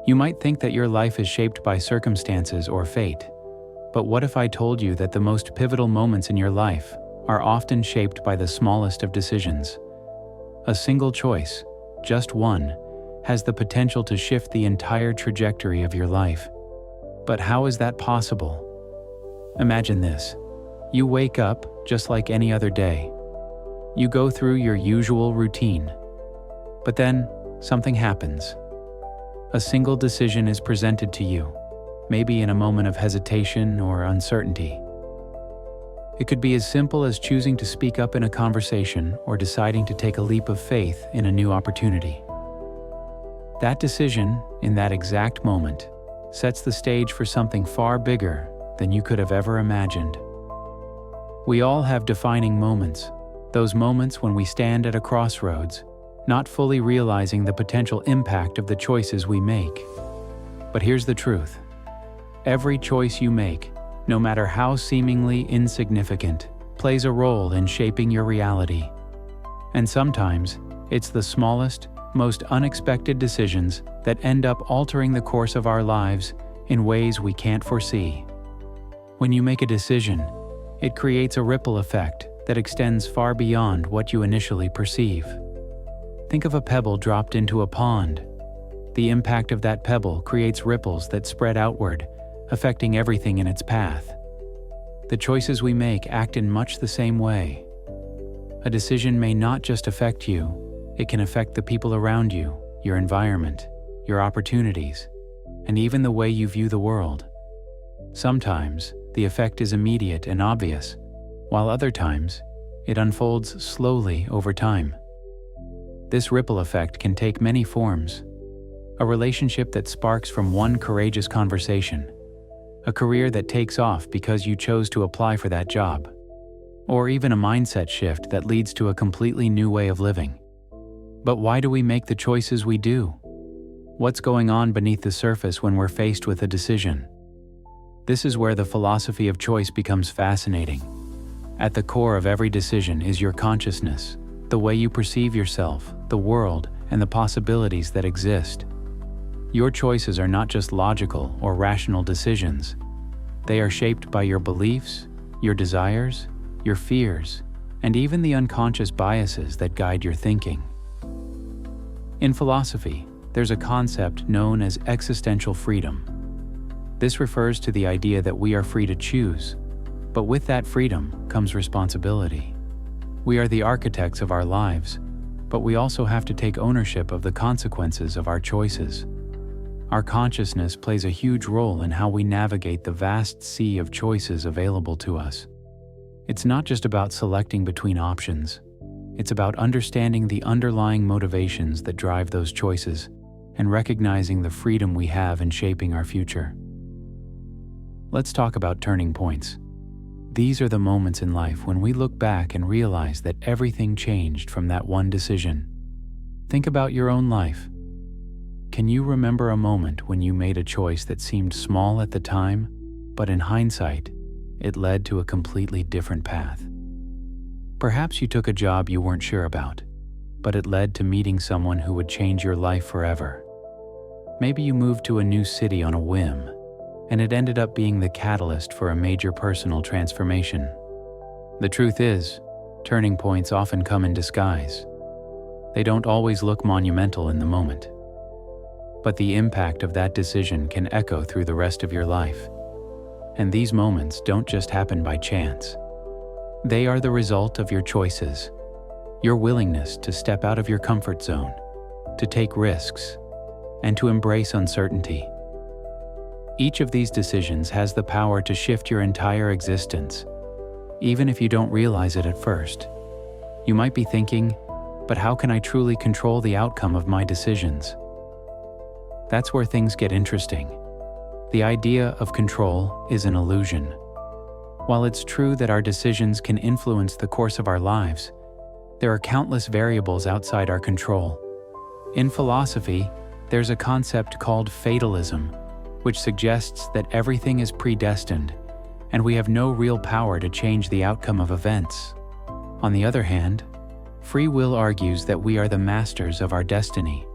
You might think that your life is shaped by circumstances or fate, but what if I told you that the most pivotal moments in your life are often shaped by the smallest of decisions? A single choice, just one, has the potential to shift the entire trajectory of your life. But how is that possible? Imagine this. You wake up just like any other day. You go through your usual routine. But then, something happens. A single decision is presented to you, maybe in a moment of hesitation or uncertainty. It could be as simple as choosing to speak up in a conversation or deciding to take a leap of faith in a new opportunity. That decision, in that exact moment, sets the stage for something far bigger than you could have ever imagined. We all have defining moments, those moments when we stand at a crossroads, not fully realizing the potential impact of the choices we make. But here's the truth. Every choice you make, no matter how seemingly insignificant, plays a role in shaping your reality. And sometimes, it's the smallest, most unexpected decisions that end up altering the course of our lives in ways we can't foresee. When you make a decision, it creates a ripple effect that extends far beyond what you initially perceive. Think of a pebble dropped into a pond. The impact of that pebble creates ripples that spread outward, affecting everything in its path. The choices we make act in much the same way. A decision may not just affect you, it can affect the people around you, your environment, your opportunities, and even the way you view the world. Sometimes, the effect is immediate and obvious, while other times, it unfolds slowly over time. This ripple effect can take many forms. A relationship that sparks from one courageous conversation, a career that takes off because you chose to apply for that job, or even a mindset shift that leads to a completely new way of living. But why do we make the choices we do? What's going on beneath the surface when we're faced with a decision? This is where the philosophy of choice becomes fascinating. At the core of every decision is your consciousness, the way you perceive yourself, the world, and the possibilities that exist. Your choices are not just logical or rational decisions. They are shaped by your beliefs, your desires, your fears, and even the unconscious biases that guide your thinking. In philosophy, there's a concept known as existential freedom. This refers to the idea that we are free to choose, but with that freedom comes responsibility. We are the architects of our lives, but we also have to take ownership of the consequences of our choices. Our consciousness plays a huge role in how we navigate the vast sea of choices available to us. It's not just about selecting between options. It's about understanding the underlying motivations that drive those choices and recognizing the freedom we have in shaping our future. Let's talk about turning points. These are the moments in life when we look back and realize that everything changed from that one decision. Think about your own life. Can you remember a moment when you made a choice that seemed small at the time, but in hindsight, it led to a completely different path? Perhaps you took a job you weren't sure about, but it led to meeting someone who would change your life forever. Maybe you moved to a new city on a whim, and it ended up being the catalyst for a major personal transformation. The truth is, turning points often come in disguise. They don't always look monumental in the moment. But the impact of that decision can echo through the rest of your life. And these moments don't just happen by chance. They are the result of your choices, your willingness to step out of your comfort zone, to take risks, and to embrace uncertainty. Each of these decisions has the power to shift your entire existence, even if you don't realize it at first. You might be thinking, but how can I truly control the outcome of my decisions? That's where things get interesting. The idea of control is an illusion. While it's true that our decisions can influence the course of our lives, there are countless variables outside our control. In philosophy, there's a concept called fatalism, which suggests that everything is predestined, and we have no real power to change the outcome of events. On the other hand, free will argues that we are the masters of our destiny.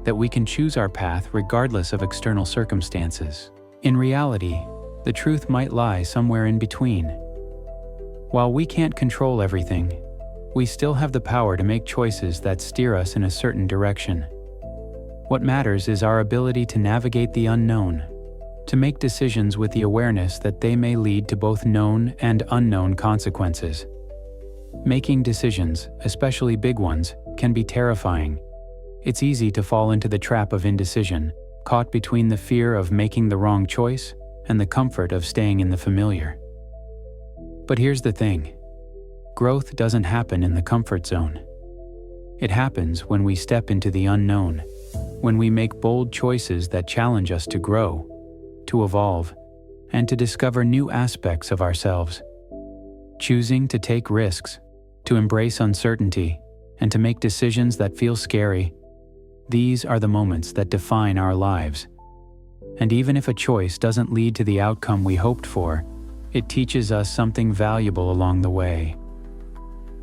that we can choose our path regardless of external circumstances. In reality, the truth might lie somewhere in between. While we can't control everything, we still have the power to make choices that steer us in a certain direction. What matters is our ability to navigate the unknown, to make decisions with the awareness that they may lead to both known and unknown consequences. Making decisions, especially big ones, can be terrifying. It's easy to fall into the trap of indecision, caught between the fear of making the wrong choice and the comfort of staying in the familiar. But here's the thing. Growth doesn't happen in the comfort zone. It happens when we step into the unknown, when we make bold choices that challenge us to grow, to evolve, and to discover new aspects of ourselves. Choosing to take risks, to embrace uncertainty, and to make decisions that feel scary, these are the moments that define our lives. And even if a choice doesn't lead to the outcome we hoped for, it teaches us something valuable along the way.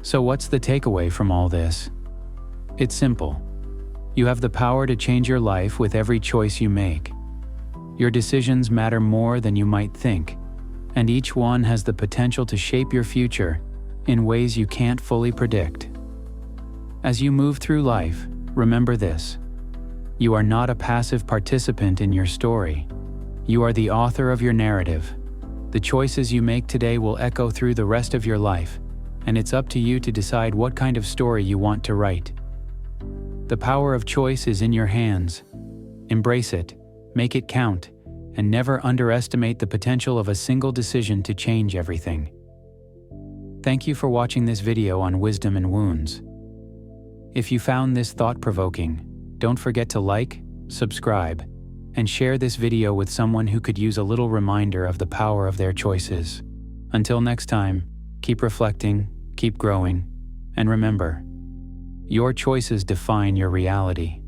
So what's the takeaway from all this? It's simple. You have the power to change your life with every choice you make. Your decisions matter more than you might think, and each one has the potential to shape your future in ways you can't fully predict. As you move through life, remember this. You are not a passive participant in your story. You are the author of your narrative. The choices you make today will echo through the rest of your life, and it's up to you to decide what kind of story you want to write. The power of choice is in your hands. Embrace it, make it count, and never underestimate the potential of a single decision to change everything. Thank you for watching this video on wisdom and wounds. If you found this thought-provoking, don't forget to like, subscribe, and share this video with someone who could use a little reminder of the power of their choices. Until next time, keep reflecting, keep growing, and remember, your choices define your reality.